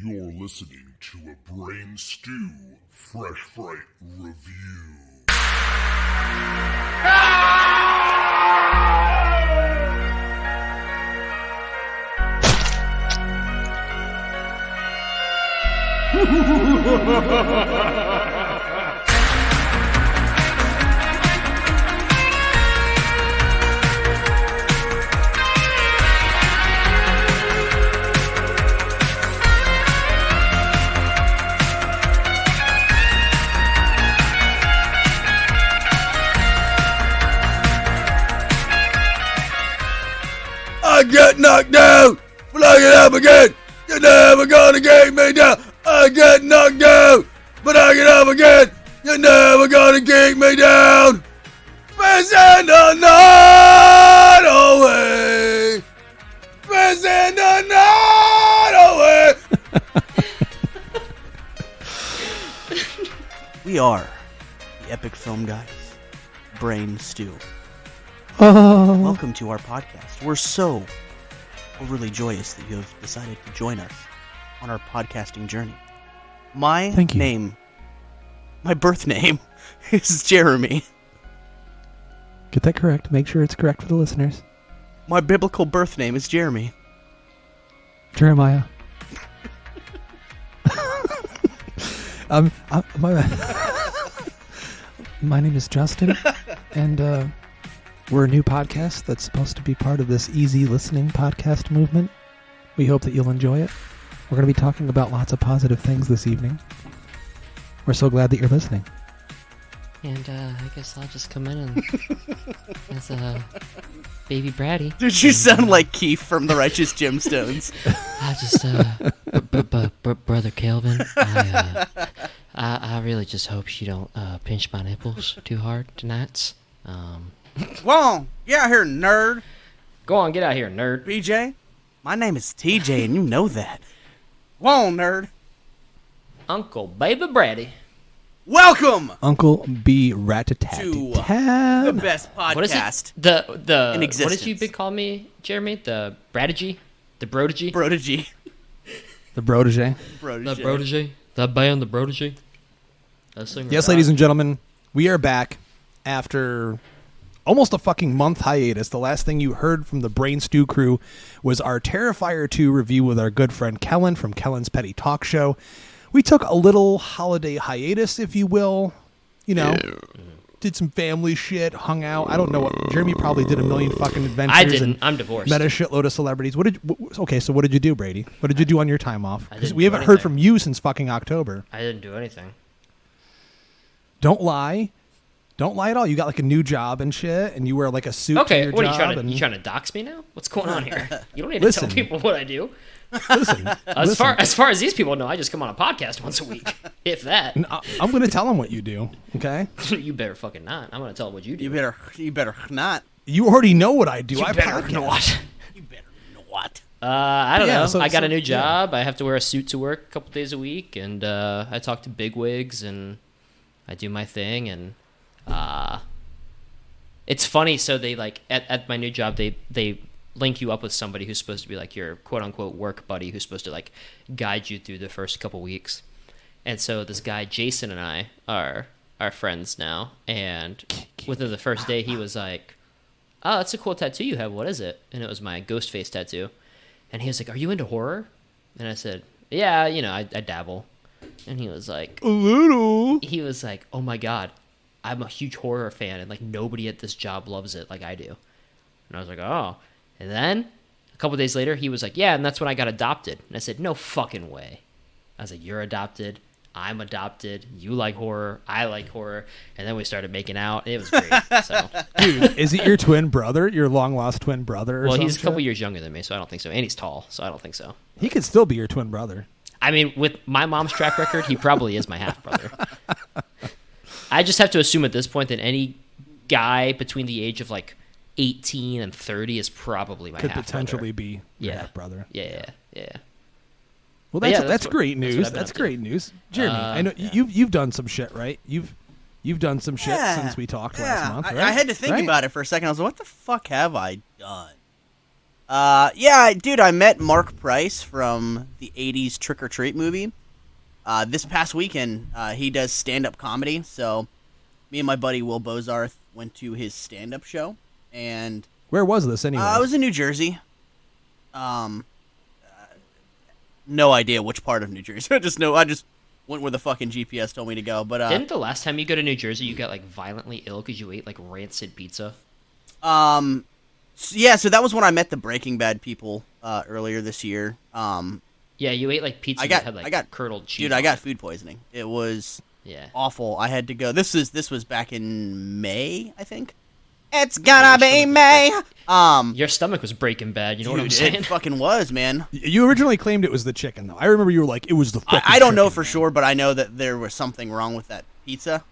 You're listening to a Brain Stew Fresh Fright Review. I get knocked down, but I get up again. You're never gonna get me down. I get knocked down, but I get up again. You're never gonna kick me down. Facing the night away. Facing the night away. We are the Epic Film Guys, Brain Stew. Oh. Welcome to our podcast. We're so overly joyous that you have decided to join us on our podcasting journey. My birth name is Jeremy. Get that correct. Make sure it's correct for the listeners. My biblical birth name is Jeremy. Jeremiah. My name is Justin, and we're a new podcast that's supposed to be part of this easy listening podcast movement. We hope that you'll enjoy it. We're going to be talking about lots of positive things this evening. We're so glad that you're listening. And I guess I'll just come in and as baby Bratty. Dude, you sound like Keith from the Righteous Gemstones. I just brother Kelvin. I really just hope you don't pinch my nipples too hard tonight. Whoa, get out here, nerd. Go on, get out here, nerd. BJ, my name is TJ, and you know that. Whoa, nerd. Uncle Baby Bratty. Welcome, Uncle B-Ratty to the best podcast. What is it? The in existence. What did you been call me, Jeremy? The Bradigy? The Brodagy? Brodagy. The Protege. The Protege. That band, the Protege. Yes, ladies and gentlemen, we are back after almost a fucking month hiatus. The last thing you heard from the Brain Stew crew was our Terrifier 2 review with our good friend Kellen from Kellen's Petty Talk Show. We took a little holiday hiatus, if you will. You know, did some family shit, hung out. I don't know what. Jeremy probably did a million fucking adventures. I didn't. I'm divorced. Met a shitload of celebrities. Okay, so what did you do, Brady? What did you do on your time off? I didn't We do haven't heard anything. from you since fucking October. I didn't do anything. Don't lie. Don't lie at all. You got like a new job and shit, and you wear like a suit to your what job. are you trying to dox me now? What's going on here? You don't need to tell people what I do. Listen, As far as these people know, I just come on a podcast once a week, if that. I'm going to tell them what you do. Okay. You better fucking not. I'm going to tell them what you do. You better not. You already know what I do. You I better podcast. not. You better not. I don't know. So, I got a new job. I have to wear a suit to work a couple days a week, and I talk to bigwigs, and I do my thing, and it's funny. So they like at my new job, they link you up with somebody who's supposed to be like your quote unquote work buddy, who's supposed to like guide you through the first couple weeks. And so this guy Jason and I are friends now, and within the first day he was like, "Oh, that's a cool tattoo you have. What is it?" And it was my ghost face tattoo. And he was like, "Are you into horror?" And I said, "Yeah, I dabble." And he was like, A little. he was like, "Oh my god, I'm a huge horror fan, and like nobody at this job loves it like I do." And I was like, "Oh." And then a couple days later, he was like, "Yeah, and that's when I got adopted." And I said, "No fucking way." I was like, "You're adopted. I'm adopted. You like horror. I like horror." And then we started making out. It was great. So, Dude, is it your twin brother? Your long-lost twin brother? Or well, some he's a couple shit? years younger than me, so I don't think so. And he's tall, so I don't think so. He could still be your twin brother. I mean, with my mom's track record, he probably is my half brother. I just have to assume at this point that any guy between the age of like 18 and 30 is probably my Could half potentially be your half brother. Yeah. Well, But that's what- great that's what news. I've been That's up to. great news, Jeremy. I know yeah. you've done some shit, right? You've done some shit Yeah. since we talked last month. Right? I had to think Right? about it for a second. I was like, what the fuck have I done? Yeah, dude, I met Mark Price from the 80s Trick or Treat movie. This past weekend, he does stand-up comedy, so me and my buddy Will Bozarth went to his stand-up show, and... Where was this, anyway? I was in New Jersey. No idea which part of New Jersey. I just went where the fucking GPS told me to go, but... Didn't the last time you go to New Jersey, you got, like, violently ill because you ate, like, rancid pizza? Yeah, so that was when I met the Breaking Bad people earlier this year. Yeah, you ate like pizza that had like curdled cheese. Dude, I got food poisoning. It was awful. I had to go. This was back in May, I think. It's gonna be May. Your stomach was breaking bad. You know dude, what I'm saying? It fucking was, man. You originally claimed it was the chicken, though. I remember you were like, it was the fucking I don't know chicken, for sure, but I know that there was something wrong with that pizza.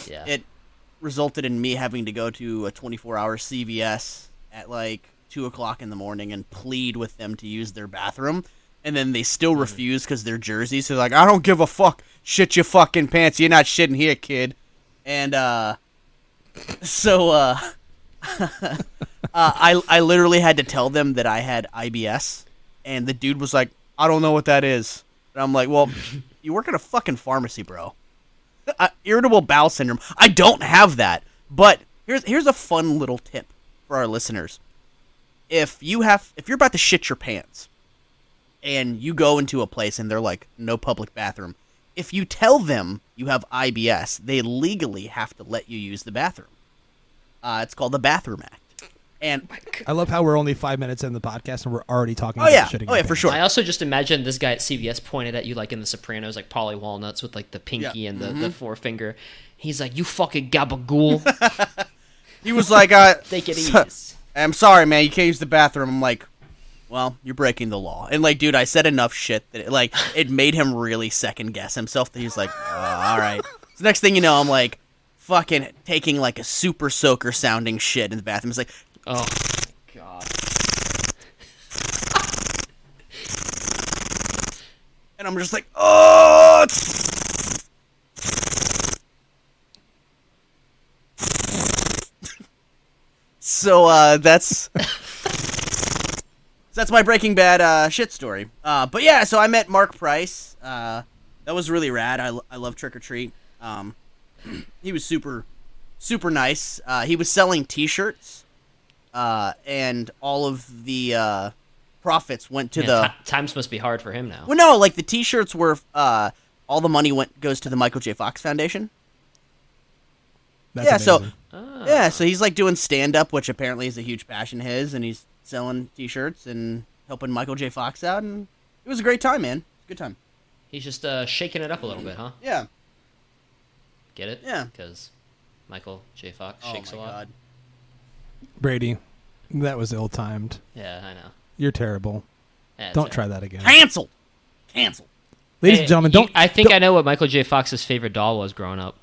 It resulted in me having to go to a 24-hour CVS at like 2 o'clock in the morning and plead with them to use their bathroom. And then they still refuse because they're Jerseys. So they're like, I don't give a fuck. Shit your fucking pants. You're not shitting here, kid. And I literally had to tell them that I had IBS. And the dude was like, I don't know what that is. And I'm like, well, you work at a fucking pharmacy, bro. Irritable bowel syndrome. I don't have that. But here's a fun little tip for our listeners. If you're about to shit your pants and you go into a place and they're like, no public bathroom, if you tell them you have IBS, they legally have to let you use the bathroom. It's called the Bathroom Act. And I love how we're only 5 minutes in the podcast and we're already talking about shitting. Oh yeah, for sure. I also just imagine this guy at CVS pointed at you like in The Sopranos, like Polly Walnuts with like the pinky and the forefinger. He's like, you fucking gabagool. He was like, take it easy. I'm sorry, man, you can't use the bathroom. I'm like, well, you're breaking the law. And like, dude, I said enough shit that it made him really second guess himself. That he's like, all right. So next thing you know, I'm like, fucking taking like a super soaker sounding shit in the bathroom. It's like, oh god. And I'm just like, oh. So that's my Breaking Bad shit story. But yeah, so I met Mark Price. That was really rad. I love Trick or Treat. He was super nice. He was selling T-shirts, and all of the profits went to times must be hard for him now. Well, no, like the T-shirts were all the money goes to the Michael J. Fox Foundation. That's amazing. So he's like doing stand-up, which apparently is a huge passion of his, and he's selling T-shirts and helping Michael J. Fox out, and it was a great time, man. Good time. He's just shaking it up a little bit, huh? Yeah. Get it? Yeah. Because Michael J. Fox shakes a lot. God. Brady, that was ill-timed. Yeah, I know. You're terrible. Yeah, don't try that again. Cancel. Ladies and gentlemen, I think I know what Michael J. Fox's favorite doll was growing up.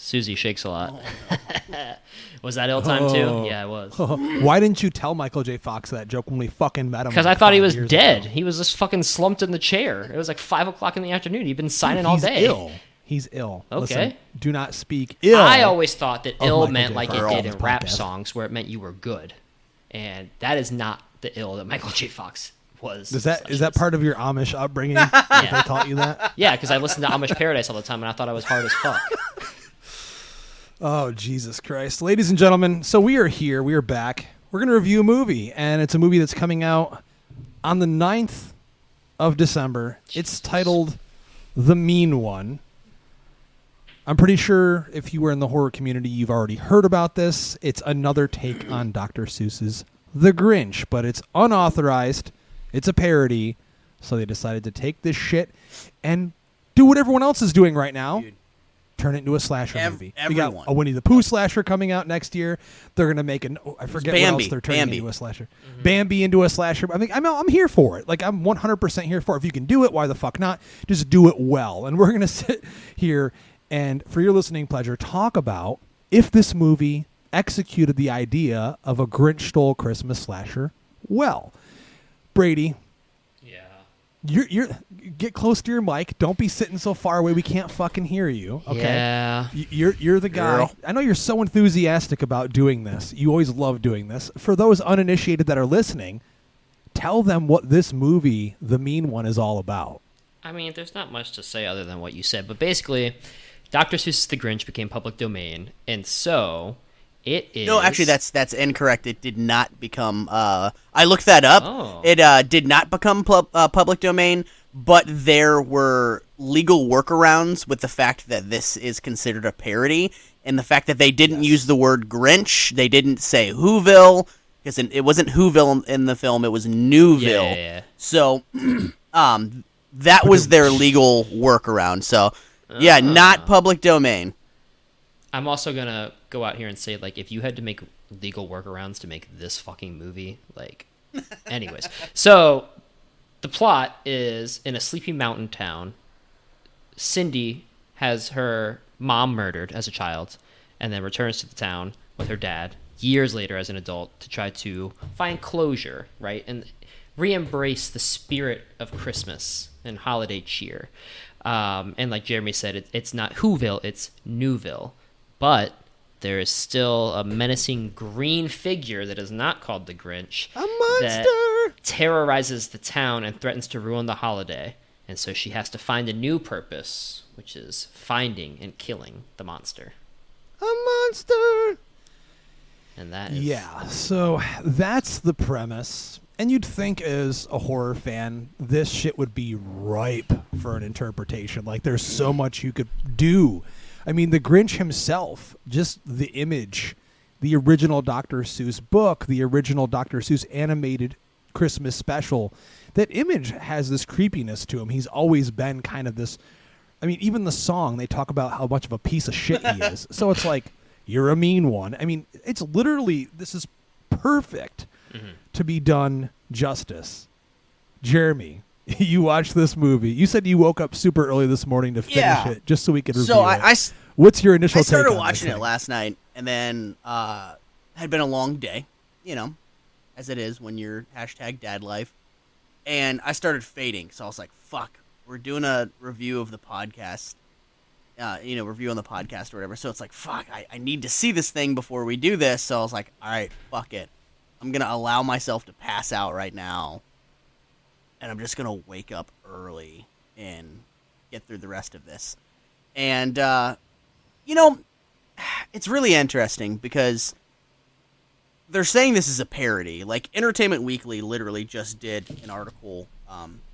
Susie Shakes a Lot. Oh, no. Was that ill-timed too? Yeah, it was. Why didn't you tell Michael J. Fox that joke when we fucking met him? Because I thought he was dead. He was just fucking slumped in the chair. It was like 5 o'clock in the afternoon. He'd been signing all day. He's ill. Okay. Listen, do not speak ill. I always thought that ill Michael meant J. like Fox. it did in rap songs, where it meant you were good. And that is not the ill that Michael J. Fox was. Is that part of your Amish upbringing? That they taught you that? Yeah, because I listened to Amish Paradise all the time, and I thought I was hard as fuck. Oh, Jesus Christ. Ladies and gentlemen, so we are here. We are back. We're going to review a movie, and it's a movie that's coming out on the 9th of December. It's titled The Mean One. I'm pretty sure if you were in the horror community, you've already heard about this. It's another take on Dr. Seuss's The Grinch, but it's unauthorized. It's a parody, so they decided to take this shit and do what everyone else is doing right now. Dude. Turn it into a slasher movie. Everyone. We got a Winnie the Pooh slasher coming out next year. They're going to make I forget what else they're turning into a slasher. Mm-hmm. Bambi into a slasher. I mean, I'm here for it. Like, I'm 100% here for it. If you can do it, why the fuck not? Just do it well. And we're going to sit here and, for your listening pleasure, talk about if this movie executed the idea of a Grinch Stole Christmas slasher well. Brady. Yeah. You're get close to your mic. Don't be sitting so far away we can't fucking hear you. Okay. Yeah. You're the guy. Girl. I know you're so enthusiastic about doing this. You always love doing this. For those uninitiated that are listening, tell them what this movie, The Mean One, is all about. I mean, there's not much to say other than what you said, but basically, Dr. Seuss's The Grinch became public domain, and so it is. No, actually, that's incorrect. It did not become. I looked that up. Oh. It did not become public domain, but there were legal workarounds with the fact that this is considered a parody, and the fact that they didn't use the word Grinch. They didn't say Whoville, because it wasn't Whoville in the film. It was Newville. Yeah. So, that was their legal workaround. So, yeah, not public domain. I'm also gonna go out here and say, like, if you had to make legal workarounds to make this fucking movie, like, anyways. So, the plot is in a sleepy mountain town. Cindy has her mom murdered as a child, and then returns to the town with her dad years later as an adult to try to find closure, right, and re-embrace the spirit of Christmas and holiday cheer. And like Jeremy said, it's not Whoville, it's Newville. But there is still a menacing green figure that is not called the Grinch. A monster! That terrorizes the town and threatens to ruin the holiday. And so she has to find a new purpose, which is finding and killing the monster. A monster! And that is... Yeah, so that's the premise. And you'd think as a horror fan, this shit would be ripe for an interpretation. Like, there's so much you could do. I mean, the Grinch himself, just the image, the original Dr. Seuss book, the original Dr. Seuss animated Christmas special, that image has this creepiness to him. He's always been kind of this... I mean, even the song, they talk about how much of a piece of shit he is. So it's like, you're a mean one. I mean, it's literally... This is perfect to be done justice. Jeremy, you watched this movie. You said you woke up super early this morning to finish it just so we could review it. What's your initial take on started this watching it thing? last night, and then had been a long day, you know, as it is when you're #dad life. And I started fading, so I was like, fuck, we're doing a review of the podcast, review on the podcast or whatever. So it's like, fuck, I need to see this thing before we do this. So I was like, all right, fuck it. I'm going to allow myself to pass out right now, and I'm just going to wake up early and get through the rest of this. And, it's really interesting because they're saying this is a parody. Like, Entertainment Weekly literally just did an article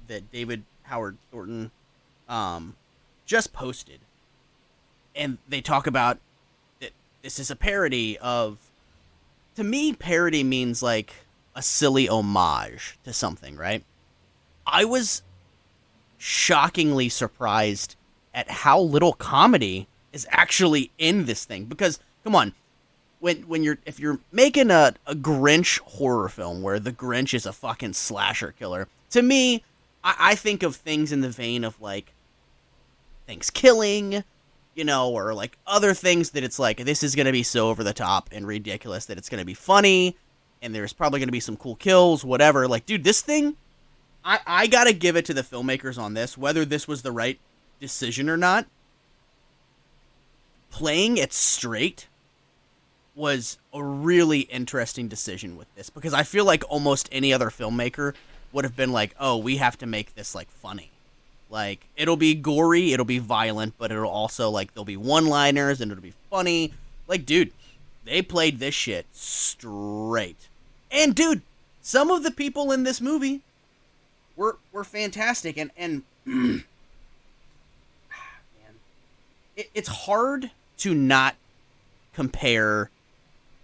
that Howard Thornton just posted. And they talk about that this is a parody of... To me, parody means, like, a silly homage to something, right? I was shockingly surprised at how little comedy is actually in this thing. Because, come on, if you're making a Grinch horror film where the Grinch is a fucking slasher killer, to me, I think of things in the vein of, like, Thanksgiving, or like other things that it's like, this is going to be so over the top and ridiculous that it's going to be funny, and there's probably going to be some cool kills, whatever. Like, dude, this thing, I got to give it to the filmmakers on this, whether this was the right decision or not. Playing it straight was a really interesting decision with this, because I feel like almost any other filmmaker would have been like, oh, we have to make this, like, funny. Like, it'll be gory, it'll be violent, but it'll also, like, there'll be one-liners, and it'll be funny. Like, dude, they played this shit straight. And, dude, some of the people in this movie were fantastic, and man, it's hard to not compare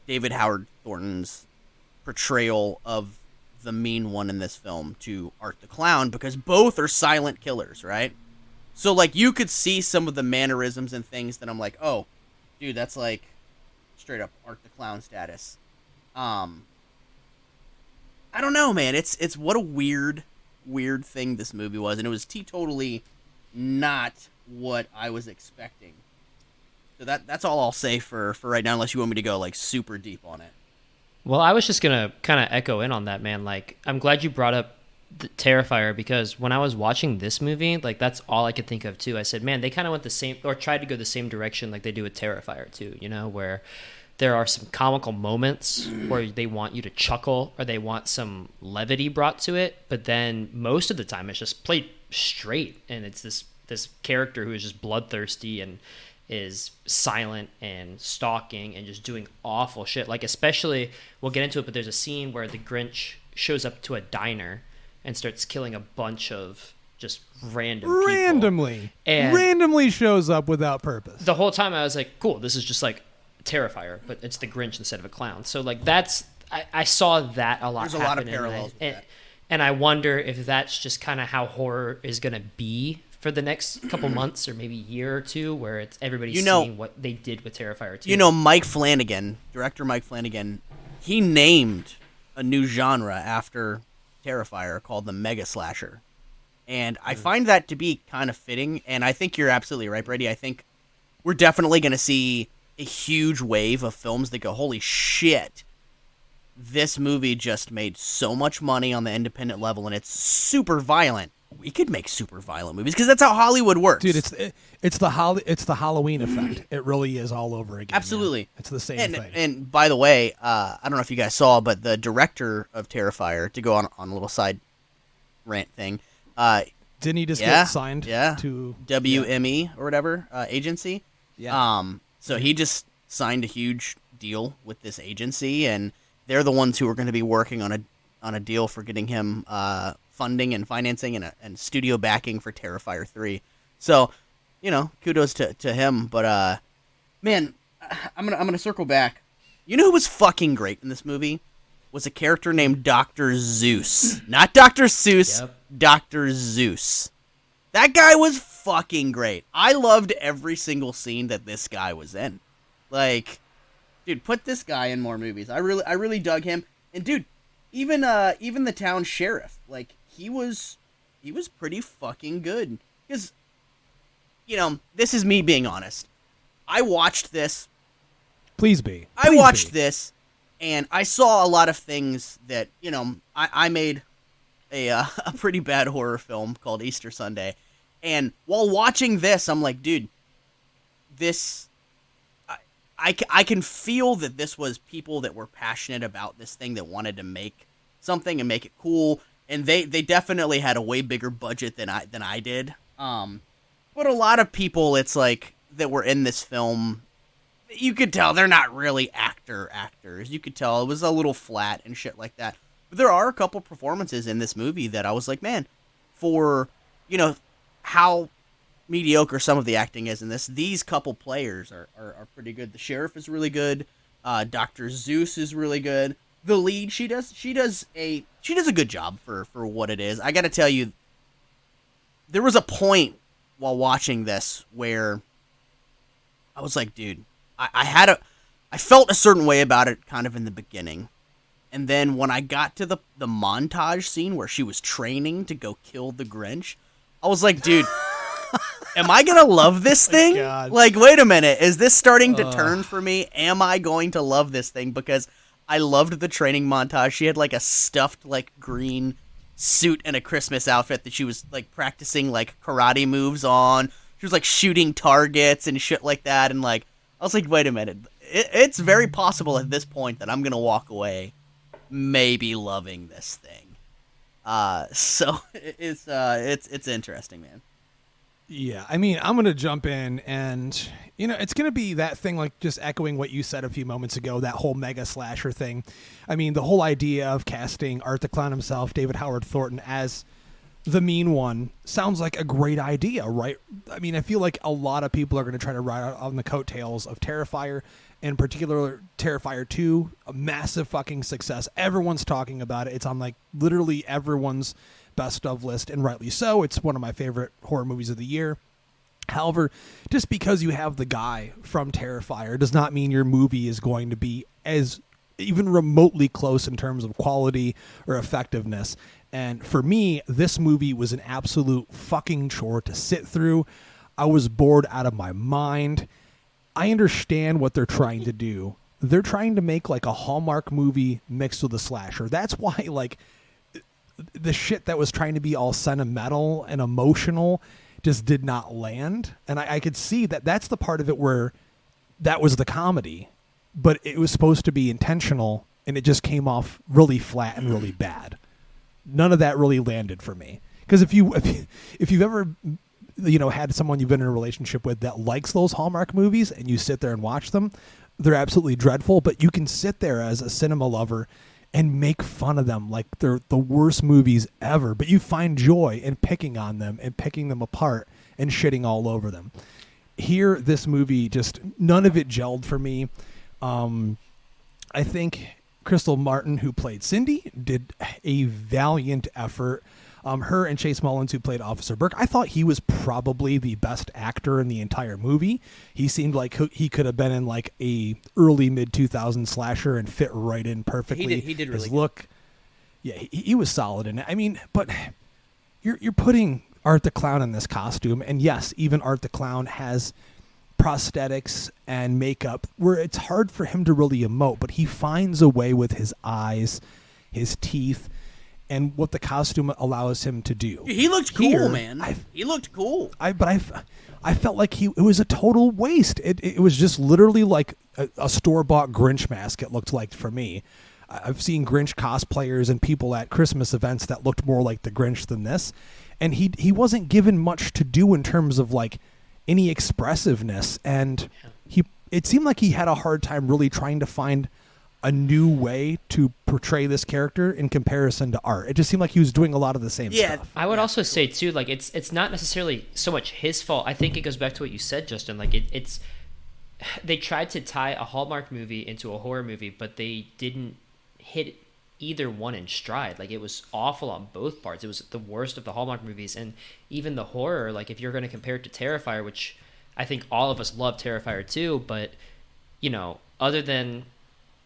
David Howard Thornton's portrayal of the mean one in this film to Art the Clown, because both are silent killers, right? So, like, you could see some of the mannerisms and things that I'm like, oh, dude, that's like straight up Art the Clown status. I don't know, man. It's what a weird thing this movie was, and it was totally not what I was expecting. So that's all I'll say for right now, unless you want me to go, like, super deep on it. Well, I was just going to kind of echo in on that, man. Like, I'm glad you brought up the Terrifier, because when I was watching this movie, like that's all I could think of too. I said, man, they kind of went the same, or tried to go the same direction like they do with Terrifier too, you know, where there are some comical moments where they want you to chuckle or they want some levity brought to it, but then most of the time it's just played straight, and it's this character who is just bloodthirsty and is silent and stalking and just doing awful shit. Like, especially, we'll get into it, but there's a scene where the Grinch shows up to a diner and starts killing a bunch of just random people. Randomly shows up without purpose. The whole time I was like, cool, this is just like Terrifier, but it's the Grinch instead of a clown. So like that's, I saw that a lot. There's a lot of parallels with that. And I wonder if that's just kind of how horror is going to be for the next couple months or maybe year or two, where it's everybody's seeing what they did with Terrifier 2. You know, Mike Flanagan, director Mike Flanagan, he named a new genre after Terrifier called the Mega Slasher. And I find that to be kind of fitting, and I think you're absolutely right, Brady. I think we're definitely going to see a huge wave of films that go, holy shit, this movie just made so much money on the independent level, and it's super violent. We could make super violent movies, because that's how Hollywood works. Dude, it's the Halloween effect. It really is all over again. Absolutely. Man. It's the same thing. And by the way, I don't know if you guys saw, but the director of Terrifier, to go on a little side rant thing, didn't he just get signed to WME or whatever agency? Yeah. So he just signed a huge deal with this agency, and they're the ones who are going to be working on a deal for getting him funding and financing and studio backing for Terrifier 3. So, you know, kudos to him. But man, I'm gonna circle back. You know who was fucking great in this movie? Was a character named Dr. Zeus. Not Dr. Seuss, Yep. Dr. Zeus. That guy was fucking great. I loved every single scene that this guy was in. Like, dude, put this guy in more movies. I really dug him. And dude, even the town sheriff, like, he was pretty fucking good. Because, you know, this is me being honest. I watched this. Please be. I watched this, and I saw a lot of things that, you know, I made a pretty bad horror film called Easter Sunday. And while watching this, I'm like, dude, this... I can feel that this was people that were passionate about this thing, that wanted to make something and make it cool. And they definitely had a way bigger budget than I did. But a lot of people, it's like, that were in this film, you could tell they're not really actors. You could tell it was a little flat and shit like that. But there are a couple performances in this movie that I was like, man, for, you know, how mediocre some of the acting is in this, these couple players are pretty good. The sheriff is really good. Dr. Zeus is really good. The lead, she does a good job for what it is. I got to tell you, there was a point while watching this where I was like, dude, I felt a certain way about it kind of in the beginning. And then when I got to the montage scene where she was training to go kill the Grinch, I was like, dude, am I going to love this thing? God. Like, wait a minute. Is this starting to turn for me? Am I going to love this thing? Because I loved the training montage. She had like a stuffed like green suit and a Christmas outfit that she was like practicing like karate moves on. She was like shooting targets and shit like that. And like, I was like, wait a minute. It's very possible at this point that I'm going to walk away maybe loving this thing. So it's interesting, man. Yeah, I mean, I'm going to jump in, and, you know, it's going to be that thing, like, just echoing what you said a few moments ago, that whole mega slasher thing. I mean, the whole idea of casting Art the Clown himself, David Howard Thornton, as the mean one sounds like a great idea, right? I mean, I feel like a lot of people are going to try to ride out on the coattails of Terrifier, in particular Terrifier 2, a massive fucking success. Everyone's talking about it. It's on, like, literally everyone's best of list, and rightly so. It's one of my favorite horror movies of the year. However, just because you have the guy from Terrifier does not mean your movie is going to be as even remotely close in terms of quality or effectiveness. And for me, this movie was an absolute fucking chore to sit through. I was bored out of my mind. I understand what they're trying to do. They're trying to make like a Hallmark movie mixed with a slasher. That's why, like, the shit that was trying to be all sentimental and emotional just did not land. And I could see that that's the part of it where that was the comedy, but it was supposed to be intentional, and it just came off really flat and really bad. None of that really landed for me. Because if you've ever, had someone you've been in a relationship with that likes those Hallmark movies, and you sit there and watch them, they're absolutely dreadful. But you can sit there as a cinema lover and make fun of them like they're the worst movies ever. But you find joy in picking on them and picking them apart and shitting all over them. Here, this movie, just none of it gelled for me. I think Crystal Martin, who played Cindy, did a valiant effort. Her and Chase Mullins, who played Officer Burke, I thought he was probably the best actor in the entire movie. He seemed like he could have been in like a early mid-2000s slasher and fit right in perfectly. He did really His good. look, yeah, he was solid in it. I mean, but you're putting Art the Clown in this costume, and yes, even Art the Clown has prosthetics and makeup where it's hard for him to really emote, but he finds a way with his eyes, his teeth, and what the costume allows him to do. He looked cool, Here, man. He looked cool. I felt like it was a total waste. It was just literally like a store-bought Grinch mask, it looked like for me. I've seen Grinch cosplayers and people at Christmas events that looked more like the Grinch than this. And he wasn't given much to do in terms of like any expressiveness. And it seemed like he had a hard time really trying to find a new way to portray this character in comparison to Art. It just seemed like he was doing a lot of the same stuff. I would also say too, like it's not necessarily so much his fault. I think it goes back to what you said, Justin. Like it's they tried to tie a Hallmark movie into a horror movie, but they didn't hit either one in stride. Like it was awful on both parts. It was the worst of the Hallmark movies, and even the horror. Like if you're going to compare it to Terrifier, which I think all of us love Terrifier too, but other than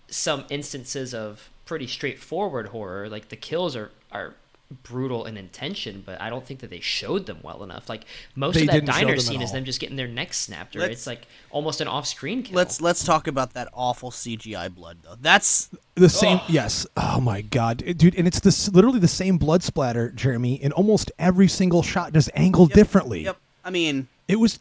some instances of pretty straightforward horror, like the kills are brutal in intention, but I don't think that they showed them well enough. Like most of that diner scene is them just getting their necks snapped, or it's like almost an off-screen kill. Let's talk about that awful CGI blood though. That's the same. Yes. Oh my god, dude! And it's literally the same blood splatter, Jeremy, in almost every single shot, just angled differently. Yep. I mean, it was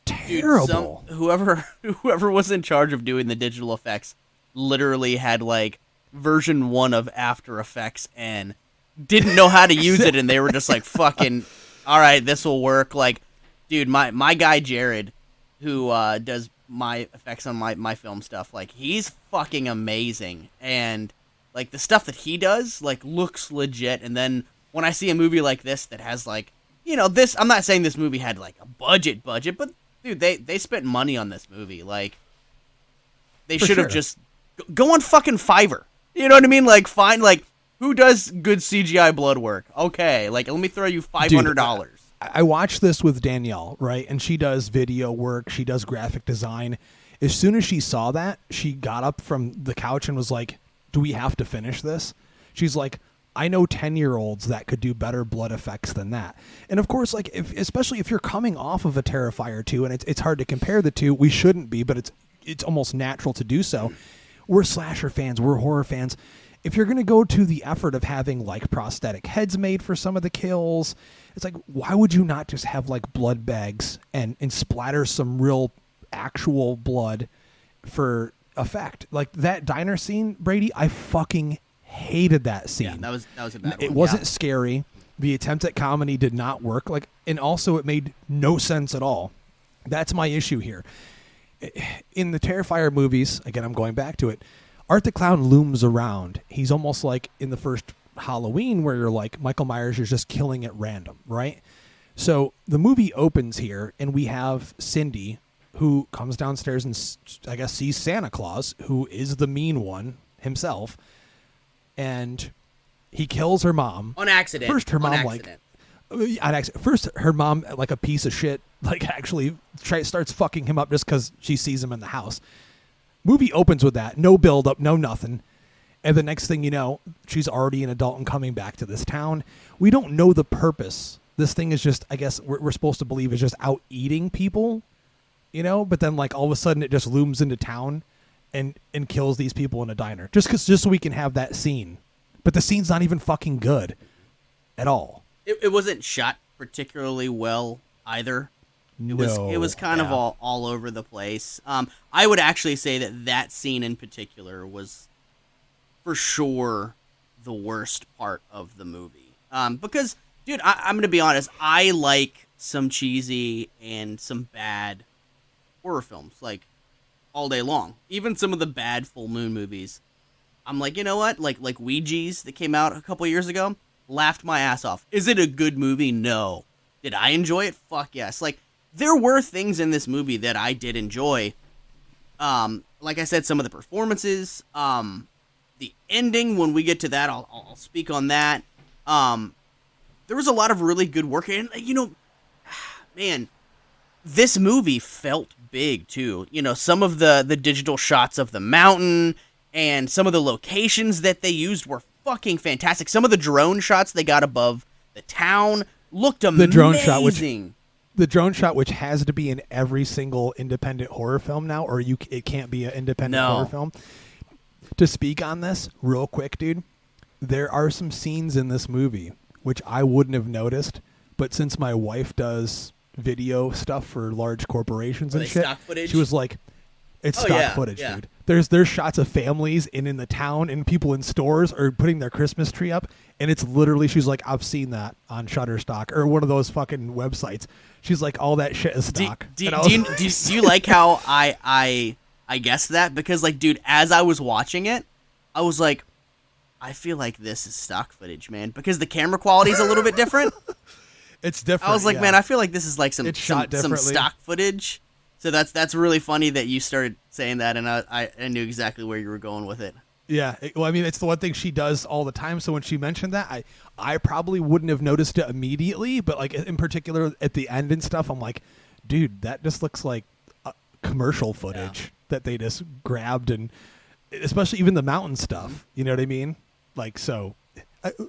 terrible. Dude, whoever was in charge of doing the digital effects literally had like version 1 of After Effects and didn't know how to use it, and they were just like, fucking, all right, this will work. Like, dude, my guy Jarrod, who does my effects on my film stuff, like, he's fucking amazing, and like the stuff that he does like looks legit. And then when I see a movie like this that has like, this, I'm not saying this movie had like a budget, but dude, they spent money on this movie. Like, they should have just go on fucking Fiverr. You know what I mean? Like, find like who does good CGI blood work. Okay, like let me throw you $500. I watched this with Danielle, right? And she does video work. She does graphic design. As soon as she saw that, she got up from the couch and was like, do we have to finish this? She's like, I know 10-year-olds that could do better blood effects than that. And of course, like especially if you're coming off of a Terrifier 2, and it's hard to compare the two. We shouldn't be, but it's almost natural to do so. We're slasher fans. We're horror fans. If you're going to go to the effort of having like prosthetic heads made for some of the kills, it's like, why would you not just have like blood bags and splatter some real actual blood for effect? Like that diner scene, Brady, I fucking hated that scene. Yeah, that was a bad one. It wasn't scary. The attempt at comedy did not work. Like, and also it made no sense at all. That's my issue here. In the Terrifier movies, again, I'm going back to it, Art the Clown looms around. He's almost like in the first Halloween where you're like, Michael Myers is just killing at random, right? So the movie opens here, and we have Cindy, who comes downstairs and I guess sees Santa Claus, who is the mean one himself, and he kills her mom. On accident. First, her mom, First, her mom, like a piece of shit, like actually starts fucking him up just because she sees him in the house. Movie opens with that. No build up, no nothing. And the next thing you know, she's already an adult and coming back to this town. We don't know the purpose. This thing is just, I guess we're supposed to believe is just out eating people, but then like all of a sudden it just looms into town and kills these people in a diner just so we can have that scene. But the scene's not even fucking good. at all. It wasn't shot particularly well either. It was kind of all over the place. I would actually say that scene in particular was for sure the worst part of the movie. Because, dude, I'm going to be honest, I like some cheesy and some bad horror films, like, all day long. Even some of the bad full moon movies. I'm like, you know what? Like Ouija's that came out a couple years ago, laughed my ass off. Is it a good movie? No. Did I enjoy it? Fuck yes. Like, there were things in this movie that I did enjoy. Like I said, some of the performances, the ending, when we get to that, I'll speak on that. There was a lot of really good work. And, you know, man, this movie felt big, too. You know, some of the digital shots of the mountain and some of the locations that they used were fucking fantastic. Some of the drone shots they got above the town looked amazing. The drone shot, which has to be in every single independent horror film now, or it can't be an independent horror film. To speak on this real quick, dude, there are some scenes in this movie which I wouldn't have noticed, but since my wife does video stuff for large corporations and shit, she was like, it's stock footage, dude. There's shots of families in the town and people in stores are putting their Christmas tree up, and it's literally, she's like, I've seen that on Shutterstock or one of those fucking websites. She's like, all that shit is stock. Do you like how I guessed that? Because, like, dude, as I was watching it, I was like, I feel like this is stock footage, man, because the camera quality is a little bit different. It's different. I was like, man, I feel like this is like some differently. stock footage. So that's really funny that you started saying that, and I knew exactly where you were going with it. Yeah, well, I mean, it's the one thing she does all the time. So when she mentioned that, I probably wouldn't have noticed it immediately, but like in particular at the end and stuff, I'm like, dude, that just looks like commercial footage that they just grabbed, and especially even the mountain stuff. You know what I mean? Like, so,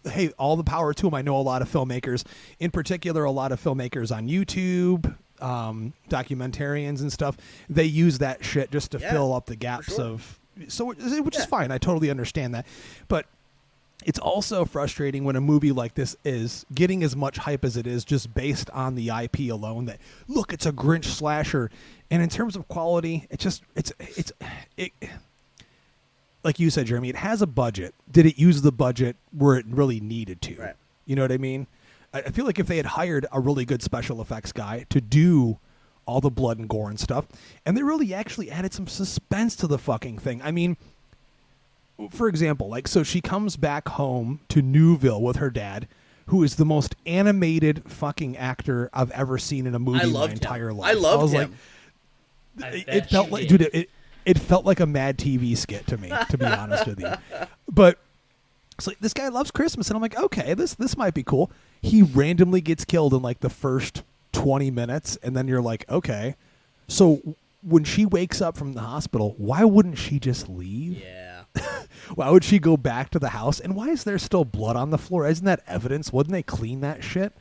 hey, all the power to them. I know a lot of filmmakers, in particular, a lot of filmmakers on YouTube, documentarians and stuff. They use that shit just to fill up the gaps of. So, which is fine. I totally understand that. But it's also frustrating when a movie like this is getting as much hype as it is just based on the IP alone, that, look, it's a Grinch slasher. And in terms of quality, it's like you said, Jeremy, it has a budget. Did it use the budget where it really needed to? Right. You know what I mean? I feel like if they had hired a really good special effects guy to do all the blood and gore and stuff, and they really actually added some suspense to the fucking thing. I mean, for example, like, so she comes back home to Newville with her dad, who is the most animated fucking actor I've ever seen in a movie my entire life. I loved him. Like, it felt like, dude, it felt like a Mad TV skit to me, to be honest with you. But it's like, this guy loves Christmas, and I'm like, okay, this might be cool. He randomly gets killed in like the first 20 minutes, and then you're like, okay. So when she wakes up from the hospital, why wouldn't she just leave? Yeah. Why would she go back to the house? And why is there still blood on the floor? Isn't that evidence? Wouldn't they clean that shit?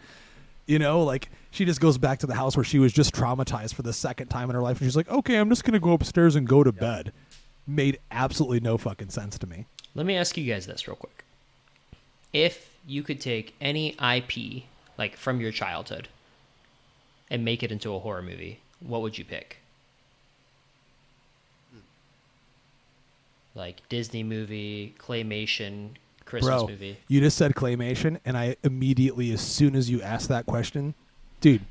You know, like, she just goes back to the house where she was just traumatized for the second time in her life, and she's like, okay, I'm just going to go upstairs and go to bed. Made absolutely no fucking sense to me. Let me ask you guys this real quick. If you could take any IP, like, from your childhood and make it into a horror movie, what would you pick? Like, Disney movie, claymation, Christmas movie. You just said claymation, and I immediately, as soon as you asked that question, dude,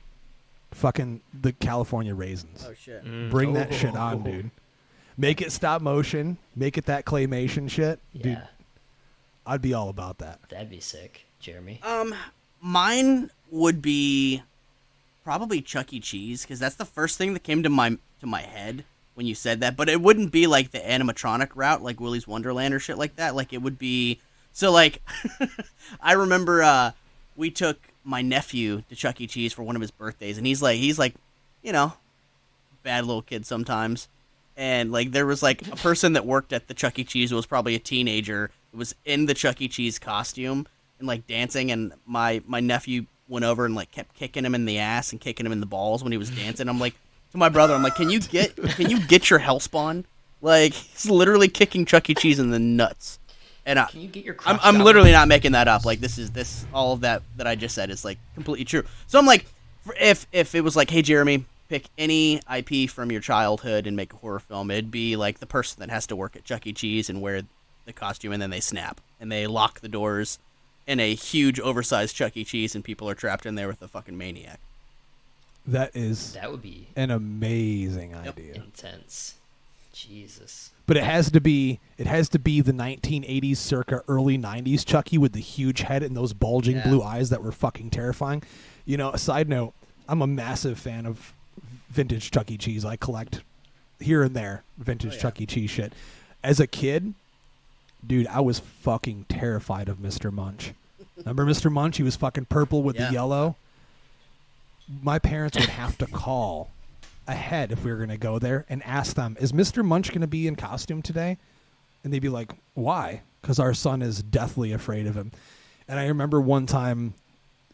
fucking the California Raisins. Oh, shit. Bring that shit on, dude. Make it stop motion. Make it that claymation shit. Yeah. Dude, I'd be all about that. That'd be sick. Jeremy? Mine would be probably Chuck E. Cheese, because that's the first thing that came to my head when you said that. But it wouldn't be like the animatronic route, like Willy's Wonderland or shit like that. Like, it would be... So, like, I remember we took my nephew to Chuck E. Cheese for one of his birthdays, and he's like, you know, bad little kid sometimes. And, like, there was, like, a person that worked at the Chuck E. Cheese who was probably a teenager, who was in the Chuck E. Cheese costume and, like, dancing, and my nephew went over and, like, kept kicking him in the ass and kicking him in the balls when he was dancing. I'm like, to my brother, I'm like, can you get your hellspawn? Like, he's literally kicking Chuck E. Cheese in the nuts. And Can you get your crotch I'm down? literally not making that up. Like this all of that I just said is like completely true. So I'm like, if it was like, hey Jeremy, pick any IP from your childhood and make a horror film, it'd be like the person that has to work at Chuck E. Cheese and wear the costume and then they snap and they lock the doors in a huge oversized Chuck E. Cheese and people are trapped in there with a fucking maniac. That would be an amazing idea. intense. Jesus. But it has to be the 1980s circa early 90s Chucky with the huge head and those bulging blue eyes that were fucking terrifying. You know, a side note, I'm a massive fan of vintage Chuck E. Cheese. I collect here and there vintage Chuck E. Cheese shit. As a kid, dude, I was fucking terrified of Mr. Munch. Remember Mr. Munch? He was fucking purple with the yellow. My parents would have to call ahead if we were going to go there and ask them, is Mr. Munch going to be in costume today? And they'd be like, why? Because our son is deathly afraid of him. And I remember one time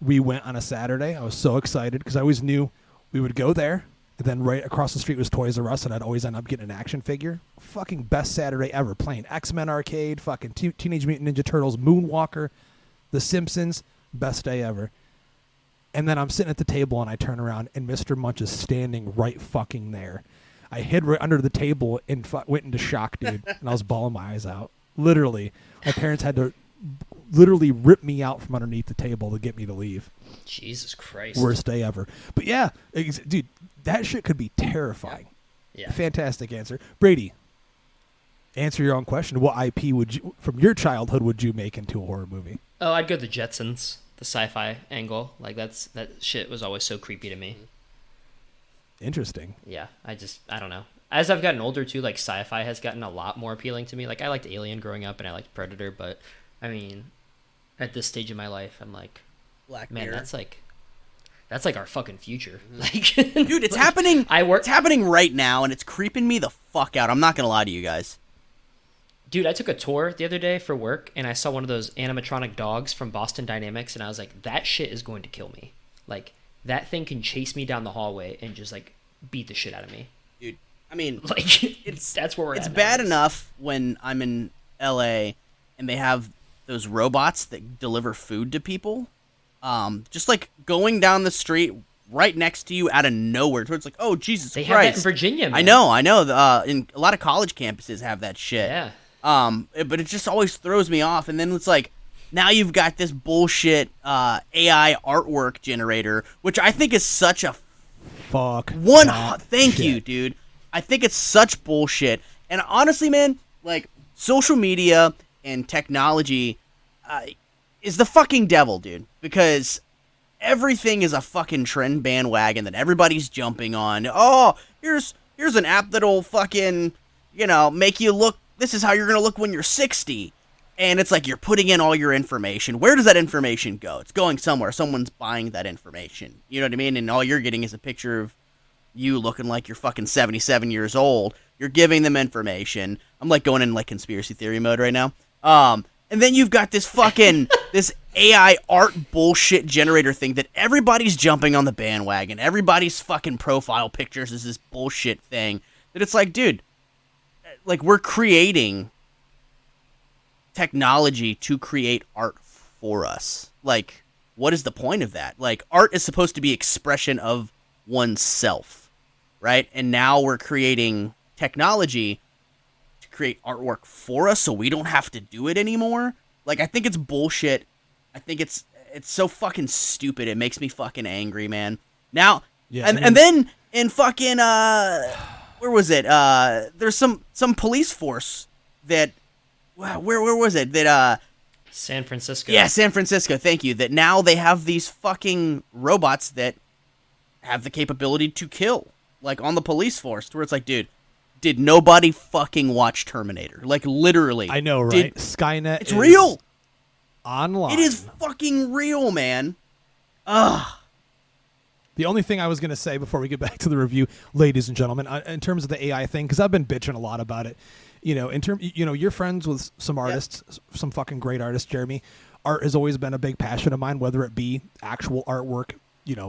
we went on a Saturday. I was so excited because I always knew we would go there. And then right across the street was Toys R Us, and I'd always end up getting an action figure. Fucking best Saturday ever. Playing X-Men Arcade, fucking Teenage Mutant Ninja Turtles, Moonwalker, The Simpsons. Best day ever. And then I'm sitting at the table, and I turn around, and Mr. Munch is standing right fucking there. I hid right under the table and went into shock, dude. And I was bawling my eyes out. Literally. My parents had to literally rip me out from underneath the table to get me to leave. Jesus Christ. Worst day ever. But yeah, dude, that shit could be terrifying. Yeah. Fantastic answer. Brady, answer your own question. What IP from your childhood would you make into a horror movie? Oh, I'd go the Jetsons, the sci-fi angle. Like that shit was always so creepy to me. Interesting. Yeah, I don't know. As I've gotten older too, like sci-fi has gotten a lot more appealing to me. Like I liked Alien growing up and I liked Predator, but I mean, at this stage of my life, I'm like, Black man, Mirror. that's like our fucking future. Like, Dude, it's happening. It's It's happening right now, and it's creeping me the fuck out. I'm not gonna lie to you guys. Dude, I took a tour the other day for work, and I saw one of those animatronic dogs from Boston Dynamics, and I was like, that shit is going to kill me. Like, that thing can chase me down the hallway and just, like, beat the shit out of me. Dude, I mean, Like, that's where we're at. it's bad nowadays. enough when I'm in LA and they have those robots that deliver food to people. Just like going down the street right next to you out of nowhere. So it's like, oh, Jesus They Christ. have that in Virginia, man. I know. In a lot of college campuses have that shit. Yeah. But it just always throws me off. And then it's like, now you've got this bullshit AI artwork generator, which I think is such a Thank you, dude. I think it's such bullshit. And honestly, man, like, social media and technology is the fucking devil, dude. Because everything is a fucking trend bandwagon that everybody's jumping on. Oh, here's an app that'll fucking, make you look. This is how you're going to look when you're 60. And it's like you're putting in all your information. Where does that information go? It's going somewhere. Someone's buying that information. You know what I mean? And all you're getting is a picture of you looking like you're fucking 77 years old. You're giving them information. I'm like going in like conspiracy theory mode right now. And then you've got this fucking this AI art bullshit generator thing that everybody's jumping on the bandwagon. Everybody's fucking profile pictures is this bullshit thing that it's like, dude, like we're creating technology to create art for us. Like, what is the point of that? Like, art is supposed to be expression of oneself, right? And now we're creating technology to create artwork for us so we don't have to do it anymore. Like, I think it's bullshit. I think it's so fucking stupid. It makes me fucking angry, man. Now, and then in fucking, where was it? There's some police force that, where was it? That, San Francisco. Yeah, San Francisco, thank you. That now they have these fucking robots that have the capability to kill, like, on the police force, where it's like, dude, did nobody fucking watch Terminator? Like, literally. I know, right? Skynet It's real. Online. It is fucking real, man. Ugh. The only thing I was going to say before we get back to the review, ladies and gentlemen, in terms of the AI thing, because I've been bitching a lot about it. You're friends with some artists, some fucking great artists, Jeremy. Art has always been a big passion of mine, whether it be actual artwork,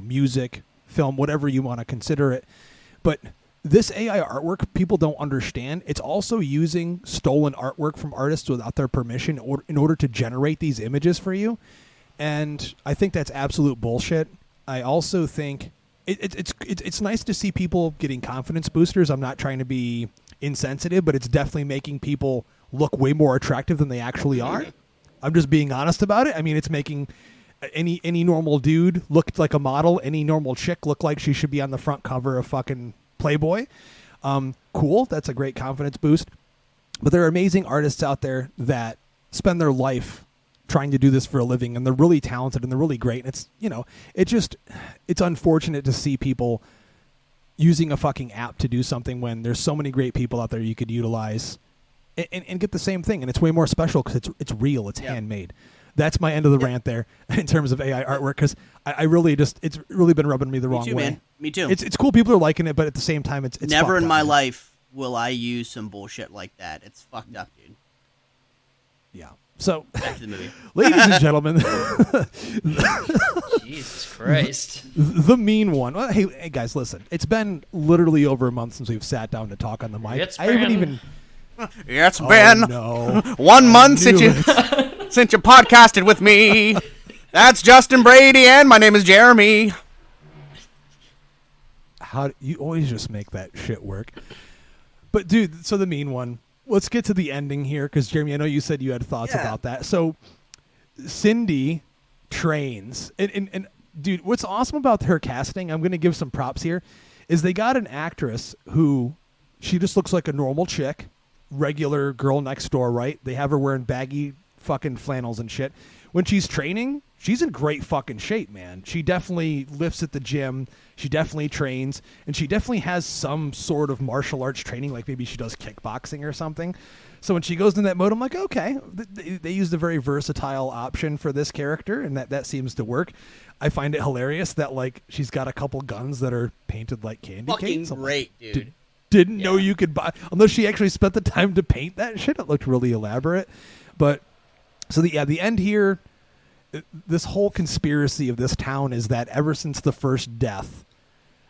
music, film, whatever you want to consider it. But this AI artwork, people don't understand. It's also using stolen artwork from artists without their permission in order to generate these images for you. And I think that's absolute bullshit. I also think it's nice to see people getting confidence boosters. I'm not trying to be insensitive, but it's definitely making people look way more attractive than they actually are. I'm just being honest about it. I mean, it's making any normal dude look like a model, any normal chick look like she should be on the front cover of fucking Playboy. Cool. That's a great confidence boost. But there are amazing artists out there that spend their life trying to do this for a living, and they're really talented and they're really great. And it's, you know, it's unfortunate to see people using a fucking app to do something when there's so many great people out there you could utilize and get the same thing. And it's way more special because it's real. It's handmade. That's my end of the rant there in terms of AI artwork, because I really it's really been rubbing me the wrong way. Man. Me too. It's cool. People are liking it, but at the same time, it's never in my up, life will I use some bullshit like that. It's fucked up, dude. Yeah. So, back to the movie. Ladies and gentlemen, Jesus Christ, the mean one. Well, hey guys, listen. It's been literally over a month since we've sat down to talk on the mic. It's haven't even. It's been 1 month since you podcasted with me. That's Justin Brady, and my name is Jeremy. How you always just make that shit work? But dude, so the mean one. Let's get to the ending here, because Jeremy, I know you said you had thoughts about that. So Cindy trains, and dude, what's awesome about her casting, I'm going to give some props here, is they got an actress who, she just looks like a normal chick, regular girl next door, right? They have her wearing baggy fucking flannels and shit. When she's training, she's in great fucking shape, man. She definitely lifts at the gym. She definitely trains, and she definitely has some sort of martial arts training, like maybe she does kickboxing or something. So when she goes in that mode, I'm like, okay, they used a very versatile option for this character, and that seems to work. I find it hilarious that, like, she's got a couple guns that are painted like candy canes. Fucking great, dude. Didn't know you could buy, unless she actually spent the time to paint that shit. It looked really elaborate. But so the end here, this whole conspiracy of this town is that ever since the first death,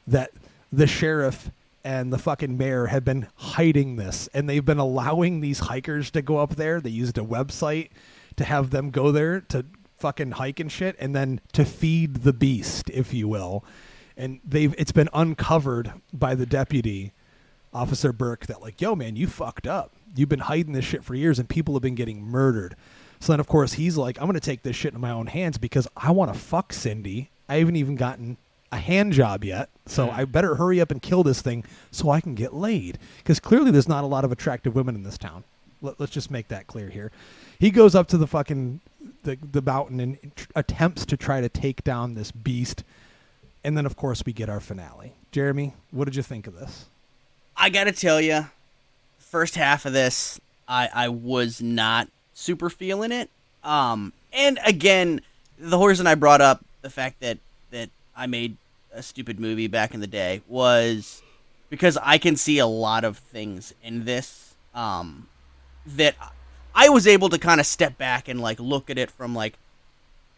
that the sheriff and the fucking mayor have been hiding this, and they've been allowing these hikers to go up there. They used a website to have them go there to fucking hike and shit, and then to feed the beast, if you will. And it's been uncovered by the deputy, Officer Burke, that like, yo man, you fucked up. You've been hiding this shit for years, and people have been getting murdered. So then, of course, he's like, I'm going to take this shit in my own hands because I want to fuck Cindy. I haven't even gotten a hand job yet, so I better hurry up and kill this thing so I can get laid. Because clearly there's not a lot of attractive women in this town. Let's just make that clear here. He goes up to the fucking the mountain and attempts to try to take down this beast. And then, of course, we get our finale. Jeremy, what did you think of this? I got to tell you, first half of this, I was not super feeling it. And again, the whole reason I brought up the fact that I made a stupid movie back in the day was because I can see a lot of things in this that I was able to kind of step back and like look at it from like,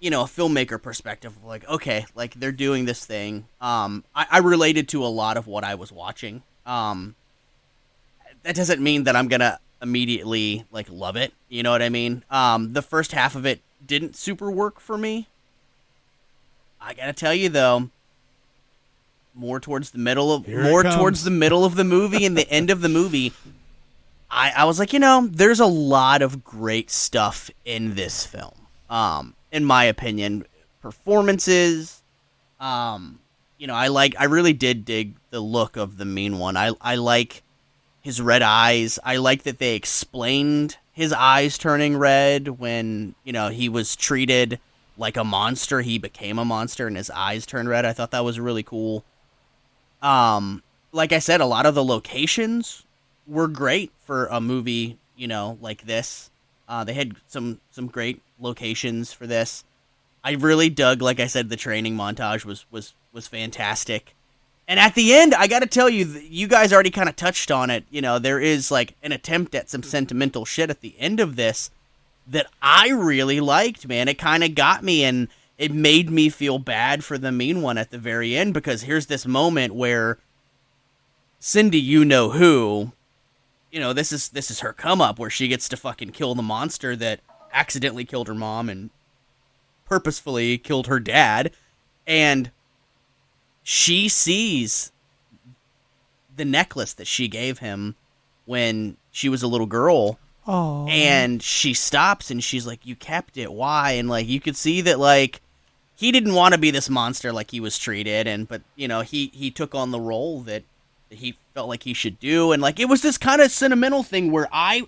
you know, a filmmaker perspective. Like, okay, like they're doing this thing. I related to a lot of what I was watching. That doesn't mean that I'm gonna immediately like love it. You know what I mean? The first half of it didn't super work for me. I gotta tell you though, more towards the middle of the movie and the end of the movie, I was like, you know, there's a lot of great stuff in this film. In my opinion, performances. You know, I really did dig the look of the mean one. I like his red eyes. I like that they explained his eyes turning red when, you know, he was treated like a monster. He became a monster and his eyes turned red. I thought that was really cool. Like I said, a lot of the locations were great for a movie, you know, like this. They had some great locations for this. I really dug, like I said, the training montage was fantastic. And at the end, I got to tell you, you guys already kind of touched on it. You know, there is like an attempt at some sentimental shit at the end of this that I really liked, man. It kind of got me, and it made me feel bad for the mean one at the very end, because here's this moment where Cindy, you know who, this is her come up where she gets to fucking kill the monster that accidentally killed her mom and purposefully killed her dad. And she sees the necklace that she gave him when she was a little girl. Oh. And she stops and she's like, you kept it. Why? And like, you could see that like, he didn't want to be this monster like he was treated. But he took on the role that he felt like he should do. And like, it was this kind of sentimental thing where I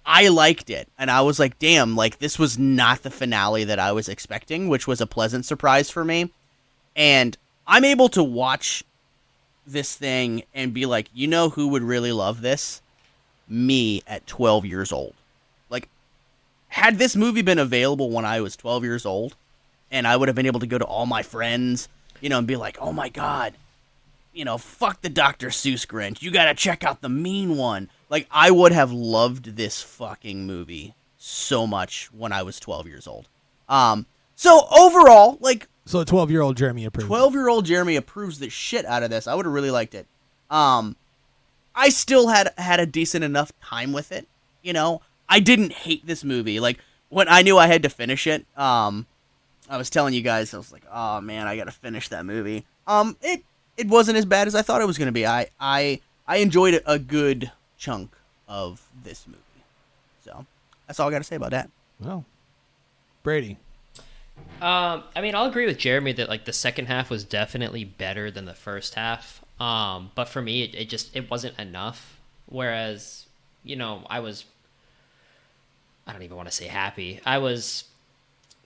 liked it. And I was like, damn, like this was not the finale that I was expecting, which was a pleasant surprise for me. And I'm able to watch this thing and be like, who would really love this? Me at 12 years old. Like, had this movie been available when I was 12 years old, and I would have been able to go to all my friends, and be like, oh my God, fuck the Dr. Seuss Grinch. You gotta check out the mean one. Like, I would have loved this fucking movie so much when I was 12 years old. So overall, like, so 12-year-old Jeremy approves. 12-year-old Jeremy approves the shit out of this. I would have really liked it. I still had a decent enough time with it. I didn't hate this movie. Like, when I knew I had to finish it, I was telling you guys, I was like, oh man, I gotta finish that movie. It wasn't as bad as I thought it was gonna be. I enjoyed a good chunk of this movie. So that's all I gotta say about that. Well, Brady. I mean, I'll agree with Jeremy that like the second half was definitely better than the first half. But for me, it wasn't enough. Whereas, I don't even want to say happy. I was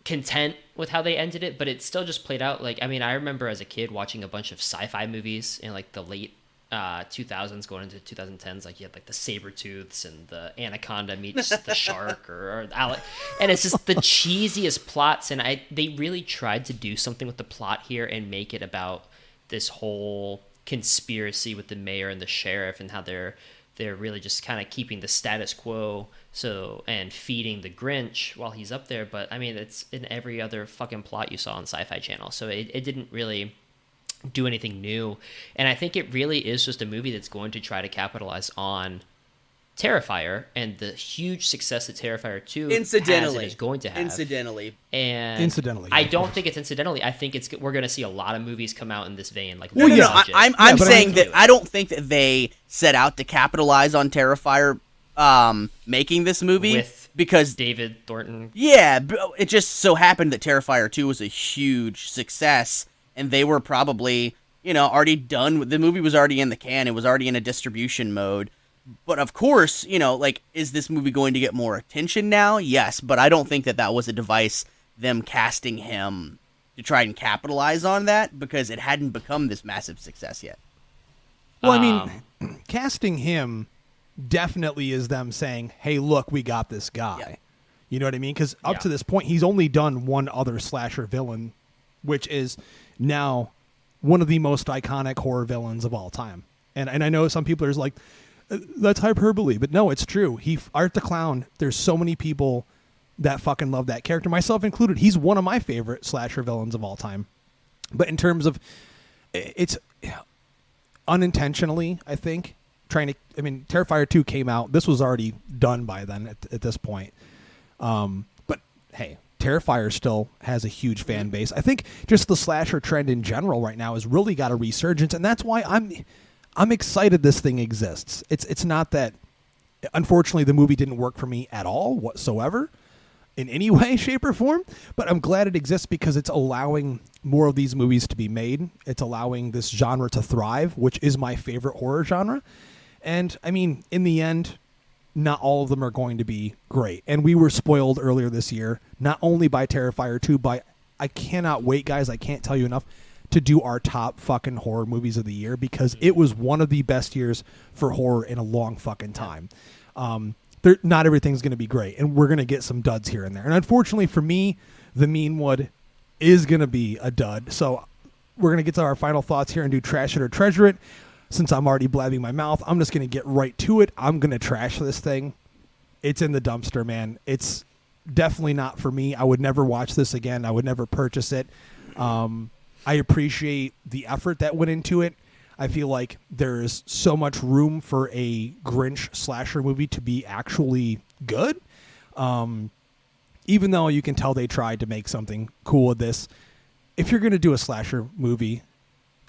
content with how they ended it, but it still just played out like, I mean, I remember as a kid watching a bunch of sci-fi movies in like the late 2000s going into 2010s, like you had like the Sabertooths and the Anaconda meets the shark or Alec, and it's just the cheesiest plots. And they really tried to do something with the plot here and make it about this whole conspiracy with the mayor and the sheriff and how they're really just kind of keeping the status quo and feeding the Grinch while he's up there. But I mean, it's in every other fucking plot you saw on Sci-Fi Channel, so it didn't really do anything new. And I think it really is just a movie that's going to try to capitalize on Terrifier and the huge success that Terrifier 2 is going to have. Incidentally. I don't think it's incidentally. I think we're going to see a lot of movies come out in this vein. Like, I'm saying that I don't think that they set out to capitalize on Terrifier making this movie because David Thornton. Yeah, it just so happened that Terrifier 2 was a huge success, and they were probably, already done. The movie was already in the can. It was already in a distribution mode. But of course, is this movie going to get more attention now? Yes, but I don't think that was a device, them casting him to try and capitalize on that, because it hadn't become this massive success yet. Well, I mean, casting him definitely is them saying, hey, look, we got this guy. Yeah. You know what I mean? Because up to this point, he's only done one other slasher villain, which is now one of the most iconic horror villains of all time. And I know some people are like, that's hyperbole, but no, it's true. Art the Clown, there's so many people that fucking love that character, myself included. He's one of my favorite slasher villains of all time. But in terms of, it's unintentionally, I think, Terrifier 2 came out. This was already done by then at this point. But hey, Terrifier still has a huge fan base. I think just the slasher trend in general right now has really got a resurgence, and that's why I'm excited this thing exists. It's not that, unfortunately, the movie didn't work for me at all whatsoever in any way, shape, or form, but I'm glad it exists because it's allowing more of these movies to be made. It's allowing this genre to thrive, which is my favorite horror genre. And, I mean, in the end, not all of them are going to be great. And we were spoiled earlier this year, not only by Terrifier 2, but I cannot wait, guys, I can't tell you enough, to do our top fucking horror movies of the year, because it was one of the best years for horror in a long fucking time. Not everything's going to be great, and we're going to get some duds here and there. And unfortunately for me, The Meanwood is going to be a dud. So we're going to get to our final thoughts here and do Trash It or Treasure It. Since I'm already blabbing my mouth, I'm just going to get right to it. I'm going to trash this thing. It's in the dumpster, man. It's definitely not for me. I would never watch this again. I would never purchase it. I appreciate the effort that went into it. I feel like there is so much room for a Grinch slasher movie to be actually good. Even though you can tell they tried to make something cool with this, if you're going to do a slasher movie,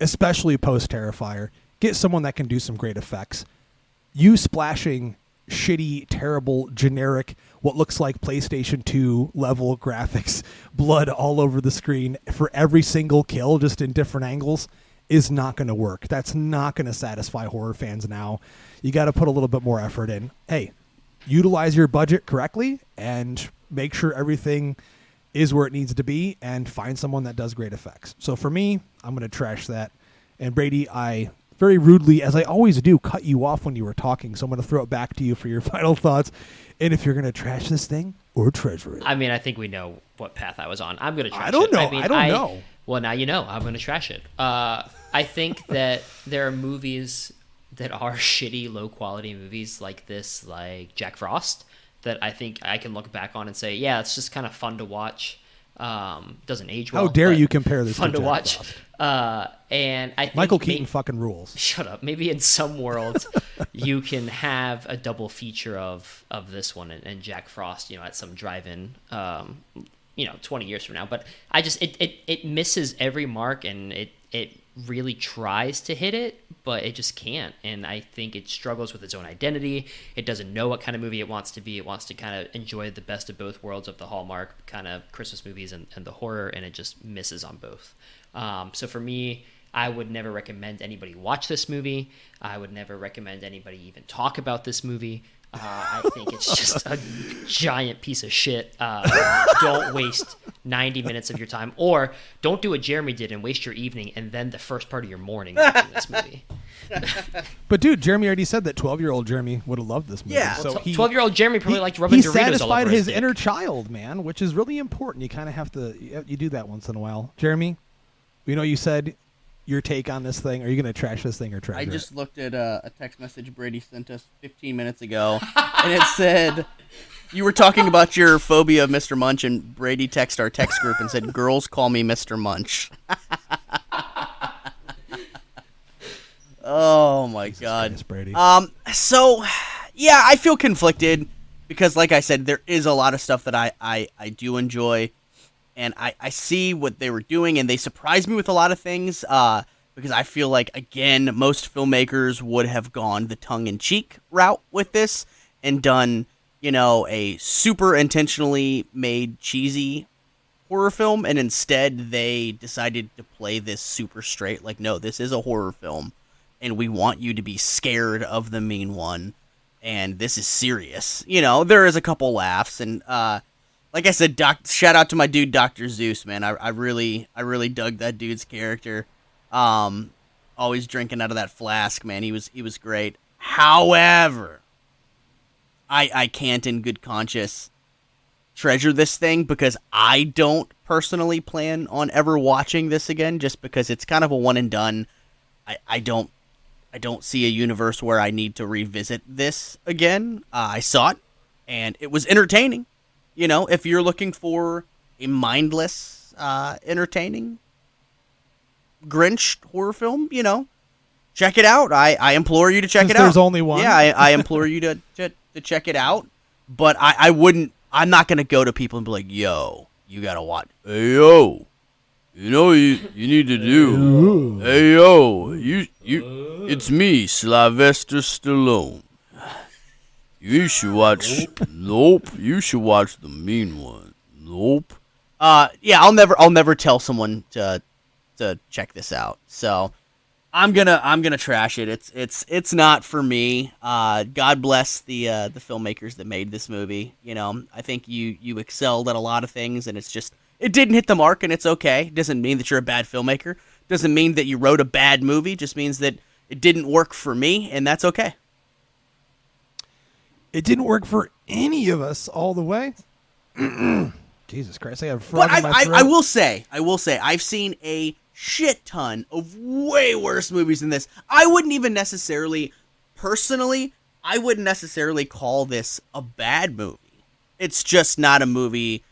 especially post Terrifier, get someone that can do some great effects. You splashing shitty, terrible, generic, what looks like PlayStation 2 level graphics, blood all over the screen for every single kill, just in different angles, is not going to work. That's not going to satisfy horror fans now. You got to put a little bit more effort in. Hey, utilize your budget correctly and make sure everything is where it needs to be, and find someone that does great effects. So for me, I'm going to trash that. And Brady, I very rudely, as I always do, cut you off when you were talking. So I'm going to throw it back to you for your final thoughts. And if you're going to trash this thing or treasure it. I mean, I think we know what path I was on. I'm going to trash it. I don't know. I don't know. Well, now you know. I'm going to trash it. I think that there are movies that are shitty, low-quality movies like this, like Jack Frost, that I think I can look back on and say, yeah, it's just kind of fun to watch. Doesn't age well. How dare you compare this fun to to Jack watch. Frost. And I think Michael Keaton fucking rules. Shut up. Maybe in some worlds you can have a double feature of this one and Jack Frost, at some drive-in, 20 years from now. But I just it misses every mark, and it really tries to hit it, but it just can't. And I think it struggles with its own identity. It doesn't know what kind of movie it wants to be. It wants to kind of enjoy the best of both worlds of the Hallmark kind of Christmas movies and the horror, and it just misses on both. So for me, I would never recommend anybody watch this movie. I would never recommend anybody even talk about this movie. I think it's just a giant piece of shit. Don't waste 90 minutes of your time, or don't do what Jeremy did and waste your evening and then the first part of your morning watching this movie. But dude, Jeremy already said that 12-year-old Jeremy would have loved this movie. Yeah. So 12-year-old Jeremy probably liked rubbing he Doritos all over satisfied his dick. inner child, man, which is really important. You kind of have to you do that once in a while. Jeremy, you said your take on this thing. Are you going to trash this thing or treasure I just it? looked at a text message Brady sent us 15 minutes ago, and it said, you were talking about your phobia of Mr. Munch, and Brady texted our text group and said, girls call me Mr. Munch. Oh, my God. Christ, Brady. So, yeah, I feel conflicted because, like I said, there is a lot of stuff that I do enjoy. And I see what they were doing, and they surprised me with a lot of things because I feel like, again, most filmmakers would have gone the tongue-in-cheek route with this and done, a super intentionally made cheesy horror film, and instead they decided to play this super straight. Like, no, this is a horror film, and we want you to be scared of the mean one, and this is serious. There is a couple laughs, and like I said, shout out to my dude, Dr. Zeus, man. I really dug that dude's character. Always drinking out of that flask, man. He was great. However, I can't in good conscience treasure this thing because I don't personally plan on ever watching this again, just because it's kind of a one and done. I don't see a universe where I need to revisit this again. I saw it, and it was entertaining. If you're looking for a mindless, entertaining Grinch horror film, check it out. I implore you to check it out. There's only one. Yeah, I implore you to check it out. But I'm not going to go to people and be like, yo, you got to watch. Hey, yo, you need to do. Hey, yo, it's me, Sylvester Stallone. You should watch. Nope. You should watch the mean one. Nope. Yeah, I'll never tell someone to check this out. So I'm gonna trash it. It's not for me. God bless the filmmakers that made this movie. I think you excelled at a lot of things, and it didn't hit the mark, and it's okay. It doesn't mean that you're a bad filmmaker. Doesn't mean that you wrote a bad movie. Just means that it didn't work for me, and that's okay. It didn't work for any of us all the way. Jesus Christ, I have a frog in my throat. I will say, I've seen a shit ton of way worse movies than this. I wouldn't necessarily call this a bad movie. It's just not a movie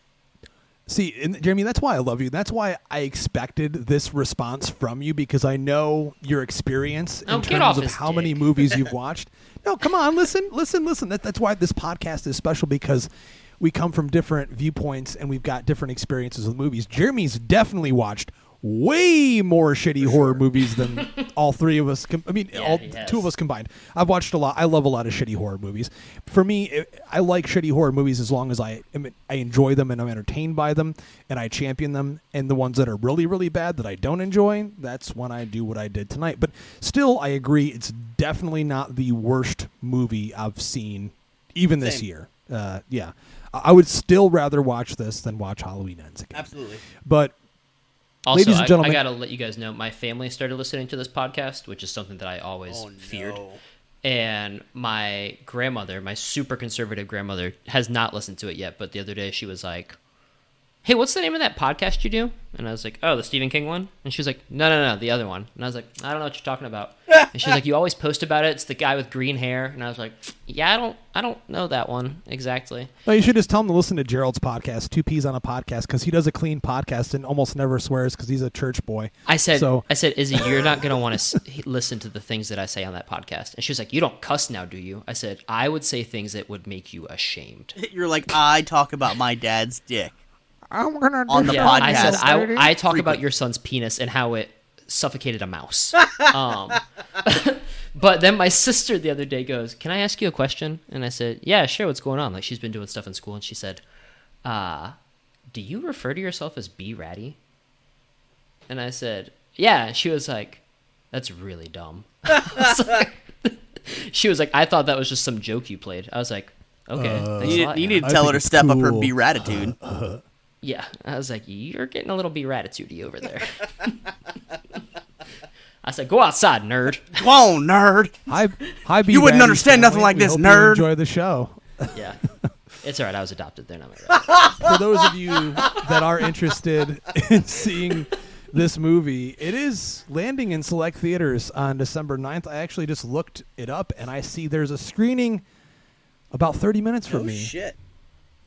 See, and Jeremy, that's why I love you. That's why I expected this response from you, because I know your experience in terms of how many movies you've watched. No, come on, listen. That's why this podcast is special, because we come from different viewpoints and we've got different experiences with movies. Jeremy's definitely watched way more shitty horror movies than all three of us. Two of us combined. I've watched a lot. I love a lot of shitty horror movies. For me, I like shitty horror movies as long as I enjoy them and I'm entertained by them and I champion them. And the ones that are really, really bad that I don't enjoy, that's when I do what I did tonight. But still, I agree, it's definitely not the worst movie I've seen, even this year. Yeah. I would still rather watch this than watch Halloween Ends again. Absolutely. But also, ladies and gentlemen, I got to let you guys know, my family started listening to this podcast, which is something that I always feared. And my grandmother, my super conservative grandmother, has not listened to it yet. But the other day she was like, hey, what's the name of that podcast you do? And I was like, oh, the Stephen King one? And she was like, no, the other one. And I was like, I don't know what you're talking about. And she's like, you always post about it. It's the guy with green hair. And I was like, yeah, I don't know that one exactly. No, you should just tell him to listen to Jarrod's podcast, 2 Peas on a Podcast, because he does a clean podcast and almost never swears because he's a church boy. I said, Izzy, you're not going to want to listen to the things that I say on that podcast. And she was like, you don't cuss now, do you? I said, I would say things that would make you ashamed. You're like, I talk about my dad's dick. I'm gonna on the podcast. I said I talk about your son's penis and how it suffocated a mouse. But then my sister the other day goes, "Can I ask you a question?" And I said, "Yeah, sure. What's going on?" Like, she's been doing stuff in school, and she said, "Do you refer to yourself as B-Ratty?" And I said, "Yeah." And she was like, "That's really dumb." She was like, "I thought that was just some joke you played." I was like, "Okay." You need to tell her to step up her B-Ratitude. Yeah, I was like, you're getting a little B-Ratitude-y over there. I said, go outside, nerd. Go on, nerd. Hi, you wouldn't understand nothing like this, nerd. Enjoy the show. Yeah, it's all right. I was adopted. They're not For those of you that are interested in seeing this movie, it is landing in select theaters on December 9th. I actually just looked it up, and I see there's a screening about 30 minutes from me. Oh, shit.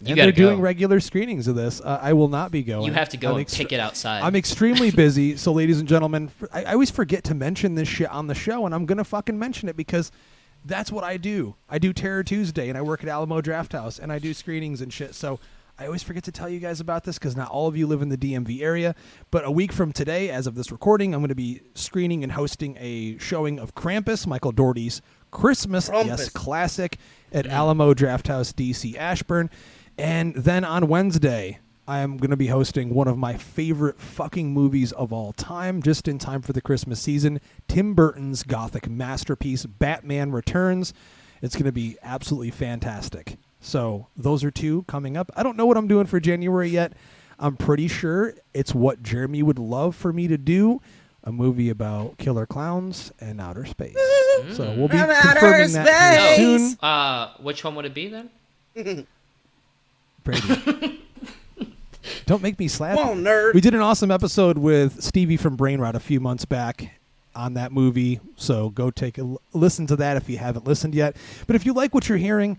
And they're doing regular screenings of this. I will not be going. You have to go and pick it outside. I'm extremely busy. So, ladies and gentlemen, I always forget to mention this shit on the show, and I'm going to fucking mention it because that's what I do. I do Terror Tuesday, and I work at Alamo Drafthouse, and I do screenings and shit. So I always forget to tell you guys about this because not all of you live in the DMV area. But a week from today, as of this recording, I'm going to be screening and hosting a showing of Krampus, Michael Dougherty's Christmas classic at Alamo Drafthouse, DC, Ashburn. And then on Wednesday, I am going to be hosting one of my favorite fucking movies of all time, just in time for the Christmas season, Tim Burton's Gothic masterpiece, Batman Returns. It's going to be absolutely fantastic. So those are 2 coming up. I don't know what I'm doing for January yet. I'm pretty sure it's what Jeremy would love for me to do, a movie about killer clowns and outer space. So we'll be confirming that soon. Which one would it be then? Brady. Don't make me slap you. Nerd. We did an awesome episode with Stevie from Brainrot a few months back on that movie, so go take a listen to that if you haven't listened yet. But if you like what you're hearing,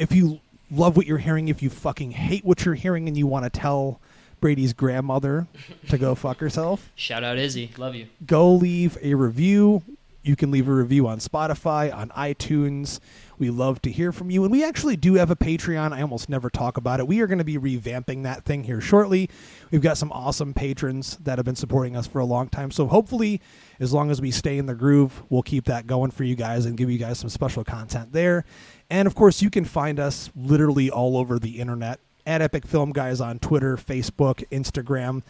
if you love what you're hearing, if you fucking hate what you're hearing and you want to tell Brady's grandmother to go fuck herself, shout out Izzy, love you. Go leave a review. You can leave a review on Spotify, on iTunes. We love to hear from you. And we actually do have a Patreon. I almost never talk about it. We are going to be revamping that thing here shortly. We've got some awesome patrons that have been supporting us for a long time. So hopefully, as long as we stay in the groove, we'll keep that going for you guys and give you guys some special content there. And, of course, you can find us literally all over the internet at Epic Film Guys on Twitter, Facebook, Instagram.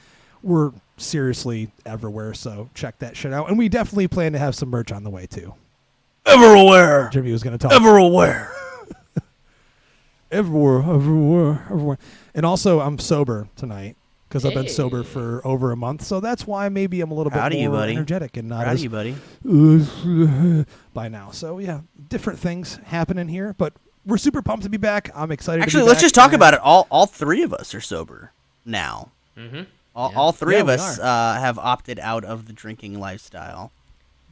We're seriously everywhere, so check that shit out. And we definitely plan to have some merch on the way, too. Everywhere. Jimmy was going to talk. Everywhere. Everywhere. And also, I'm sober tonight because I've been sober for over a month. So that's why maybe I'm a little bit more energetic and not as by now. So, yeah, different things happening here. But we're super pumped to be back. I'm excited Actually, to be let's back. just talk about it. All 3 of us are sober now. Mm-hmm. All 3 of us have opted out of the drinking lifestyle.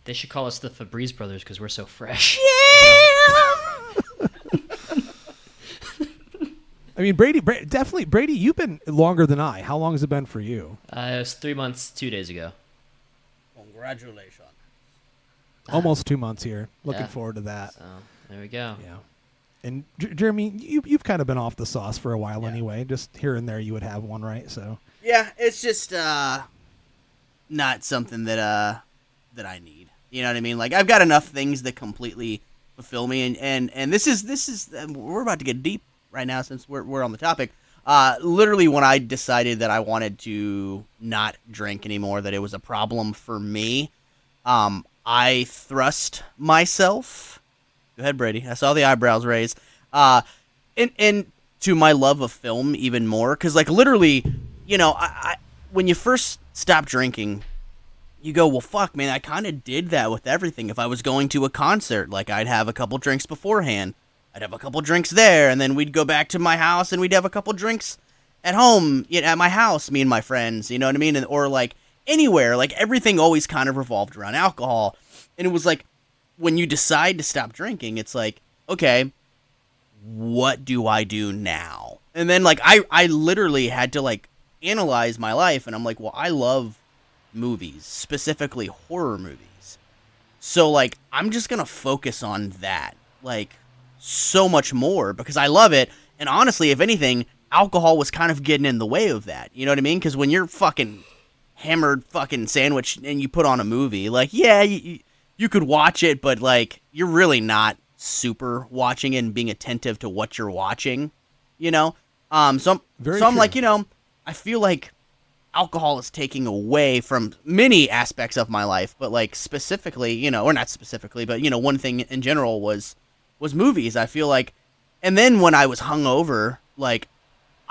They should call us the Febreze Brothers because we're so fresh. Yeah! I mean, Brady, definitely, Brady, you've been longer than I. How long has it been for you? It was 3 months, 2 days ago. Congratulations. Almost 2 months here. Looking Yeah. forward to that. So there we go. Yeah. And Jeremy, you've kind of been off the sauce for a while anyway. Just here and there, you would have one, right? So Yeah, it's just not something that I need. You know what I mean? Like I've got enough things that completely fulfill me, and this is we're about to get deep right now since we're on the topic. Literally, when I decided that I wanted to not drink anymore, that it was a problem for me, I thrust myself. Go ahead, Brady. I saw the eyebrows raised. And to my love of film even more, because like literally, you know, I when you first stop drinking, you go, well, fuck, man, I kind of did that with everything. If I was going to a concert, like I'd have a couple drinks beforehand, I'd have a couple drinks there, and then we'd go back to my house and we'd have a couple drinks at home, you know, at my house, me and my friends, you know what I mean? And, or like anywhere, like everything always kind of revolved around alcohol. And it was like, when you decide to stop drinking, it's like, okay, what do I do now? And then like I literally had to like analyze my life, and I'm like, well, I love movies, specifically horror movies. So like I'm just going to focus on that like so much more because I love it. And honestly, if anything, alcohol was kind of getting in the way of that. You know what I mean? Because when you're fucking hammered fucking sandwich and you put on a movie, like, yeah, you could watch it, but like you're really not super watching it and being attentive to what you're watching, you know? So I'm like, you know, I feel like alcohol is taking away from many aspects of my life, but like specifically, you know, or not specifically, but you know, one thing in general was movies. I feel like, and then when I was hungover, like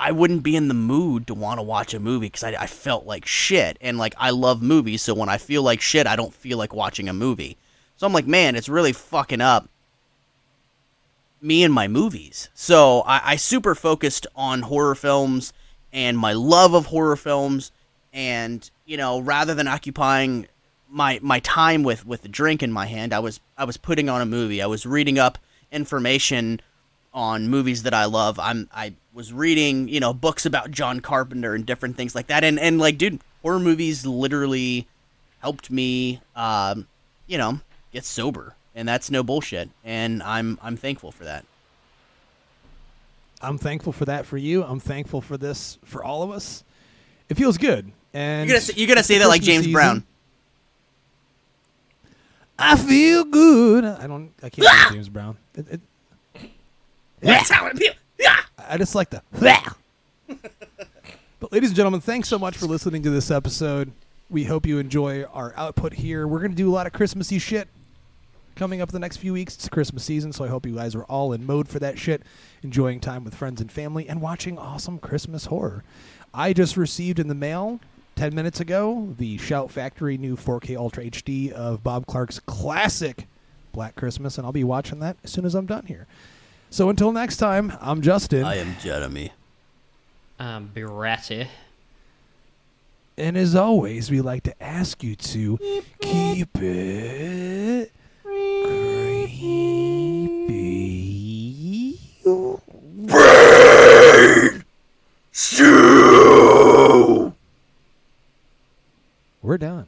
I wouldn't be in the mood to want to watch a movie because I felt like shit, and like I love movies, so when I feel like shit, I don't feel like watching a movie. So I'm like, man, it's really fucking up me and my movies. So I super focused on horror films and my love of horror films, and you know, rather than occupying my time with a drink in my hand, I was putting on a movie. I was reading up information on movies that I love. I was reading, you know, books about John Carpenter and different things like that, and like, dude, horror movies literally helped me you know, get sober, and that's no bullshit, and I'm thankful for that. I'm thankful for that for you. I'm thankful for this for all of us. It feels good. And you're gonna say that like James Brown. I feel good. I can't do James Brown. That's how it feels. Yeah. I just like the. But ladies and gentlemen, thanks so much for listening to this episode. We hope you enjoy our output here. We're going to do a lot of Christmassy shit coming up the next few weeks. It's Christmas season, so I hope you guys are all in mode for that shit, enjoying time with friends and family, and watching awesome Christmas horror. I just received in the mail 10 minutes ago the Shout Factory new 4K Ultra HD of Bob Clark's classic Black Christmas, and I'll be watching that as soon as I'm done here. So until next time, I'm Justin. I am Jeremy. B-Ratty. And as always, we like to ask you to keep it creepy. Brain stew! We're done.